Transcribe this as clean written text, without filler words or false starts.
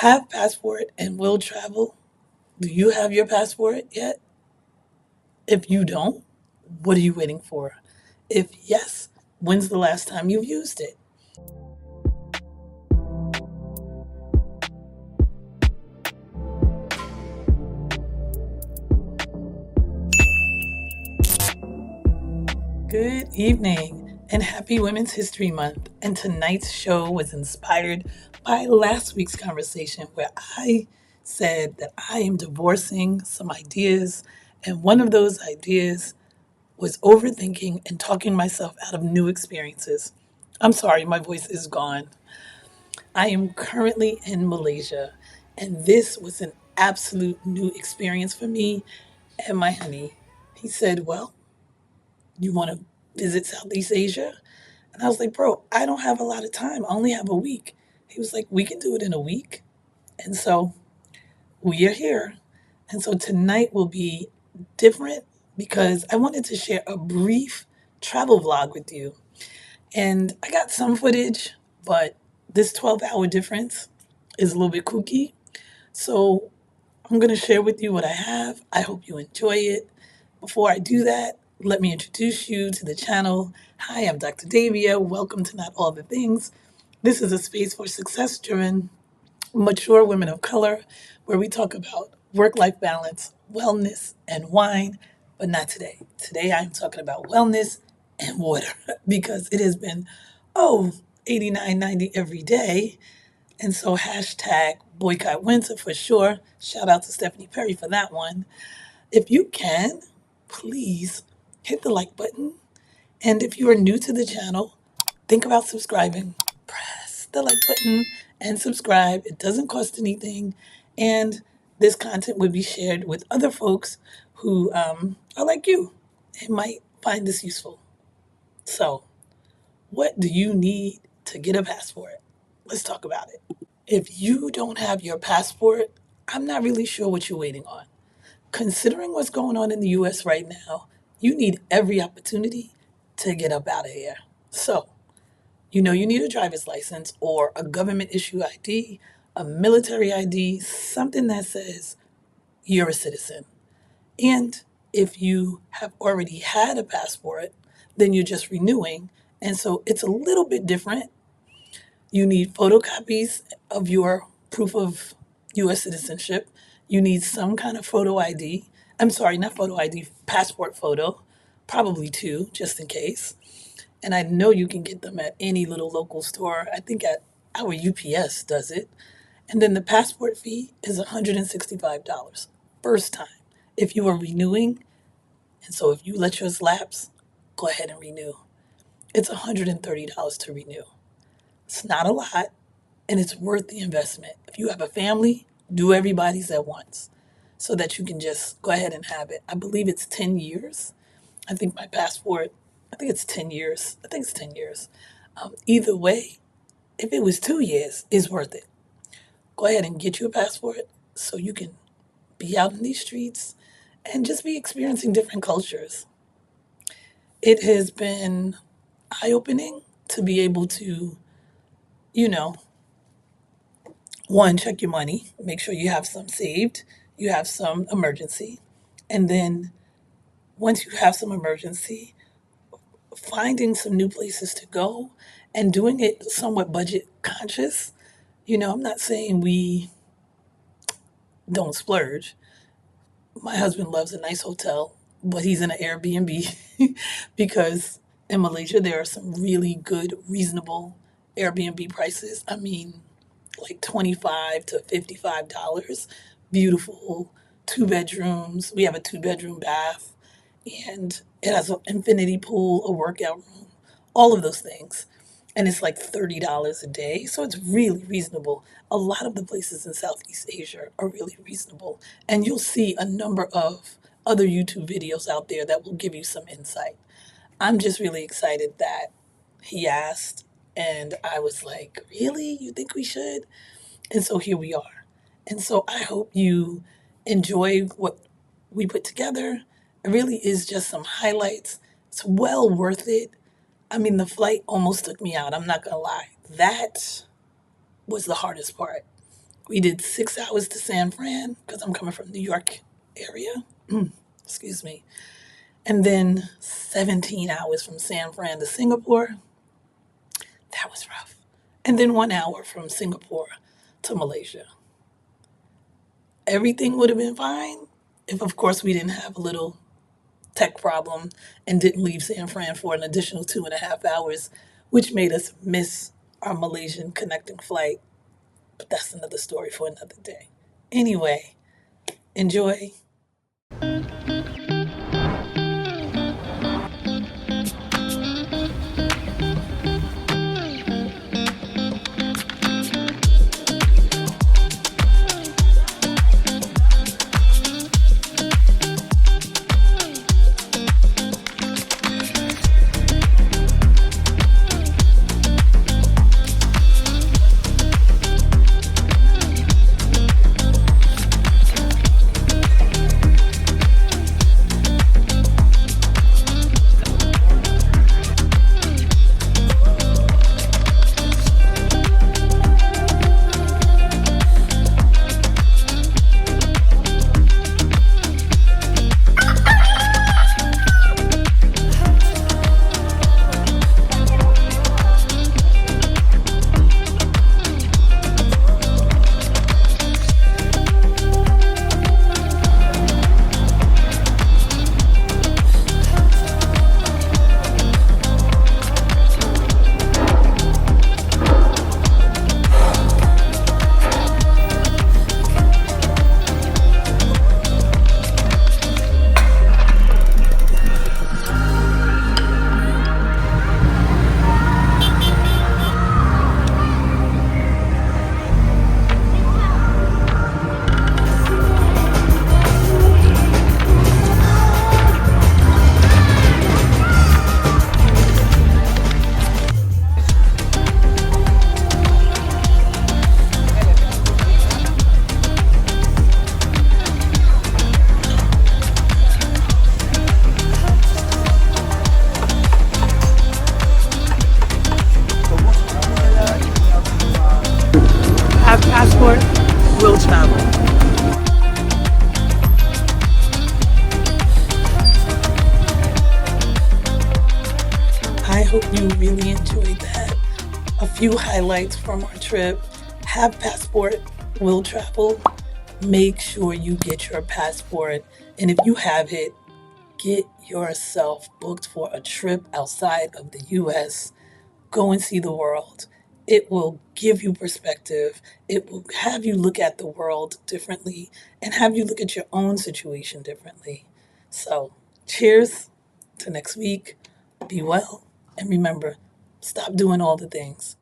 have passport and will travel? Do you have your passport yet? If you don't, what are you waiting for? If yes, when's the last time you've used it? Good evening and happy Women's History Month. And tonight's show was inspired by last week's conversation where I said that I am divorcing some ideas. And one of those ideas was overthinking and talking myself out of new experiences. I'm sorry, my voice is gone. I am currently in Malaysia, and this was an absolute new experience for me and my honey. He said, well, you want to visit Southeast Asia? And I was like, bro, I don't have a lot of time. I only have a week. He was like, we can do it in a week. And so we are here. And so tonight will be different because I wanted to share a brief travel vlog with you. And I got some footage, but this 12-hour difference is a little bit kooky. So I'm going to share with you what I have. I hope you enjoy it. Before I do that, let me introduce you to the channel. Hi, I'm Dr. Davia. Welcome to Not All the Things. This is a space for success driven, mature women of color where we talk about work life balance, wellness, and wine, but not today. Today, I'm talking about wellness and water because it has been, 89, 90 every day. And so, hashtag boycott winter for sure. Shout out to Stephanie Perry for that one. If you can, please hit the like button. And if you are new to the channel, think about subscribing. Press the like button and subscribe. It doesn't cost anything. And this content will be shared with other folks who are like you and might find this useful. So, what do you need to get a passport? Let's talk about it. If you don't have your passport, I'm not really sure what you're waiting on. Considering what's going on in the US right now, you need every opportunity to get up out of here. So, you need a driver's license or a government issue ID, a military ID, something that says you're a citizen. And if you have already had a passport, then you're just renewing. And so it's a little bit different. You need photocopies of your proof of US citizenship. You need some kind of photo ID. I'm sorry, not photo ID, passport photo, probably two, just in case. And I know you can get them at any little local store. I think at our UPS does it. And then the passport fee is $165 first time. If you are renewing, and so if you let yours lapse, go ahead and renew. It's $130 to renew. It's not a lot, and it's worth the investment. If you have a family, do everybody's at once so that you can just go ahead and have it. I believe it's 10 years. I think my passport, I think it's 10 years. I think it's 10 years. Either way, if it was 2 years, it's worth it. Go ahead and get you a passport so you can be out in these streets and just be experiencing different cultures. It has been eye opening to be able to, you know, one, check your money, make sure you have some saved, you have some emergency. And then once you have some emergency, finding some new places to go and doing it somewhat budget conscious. I'm not saying we don't splurge. My husband loves a nice hotel, but he's in an Airbnb because in Malaysia there are some really good, reasonable Airbnb prices. I mean, like 25 to $55. Beautiful 2 bedrooms. We have a 2 bedroom bath and it has an infinity pool, a workout room, all of those things. And it's like $30 a day. So it's really reasonable. A lot of the places in Southeast Asia are really reasonable. And you'll see a number of other YouTube videos out there that will give you some insight. I'm just really excited that he asked. And I was like, really? You think we should? And so here we are. And so I hope you enjoy what we put together. It really is just some highlights. It's well worth it. I mean, the flight almost took me out. I'm not going to lie. That was the hardest part. We did 6 hours to San Fran because I'm coming from New York area. Excuse me. And then 17 hours from San Fran to Singapore. That was rough. And then 1 hour from Singapore to Malaysia. Everything would have been fine if, of course, we didn't have a little tech problem and didn't leave San Fran for an additional 2.5 hours, which made us miss our Malaysian connecting flight. But that's another story for another day. Anyway, enjoy. Have passport, will travel. I hope you really enjoyed that. A few highlights from our trip. Have passport, will travel. Make sure you get your passport. And if you have it, get yourself booked for a trip outside of the US. Go and see the world. It will give you perspective. It will have you look at the world differently and have you look at your own situation differently. So, cheers to next week. Be well. And remember, stop doing all the things.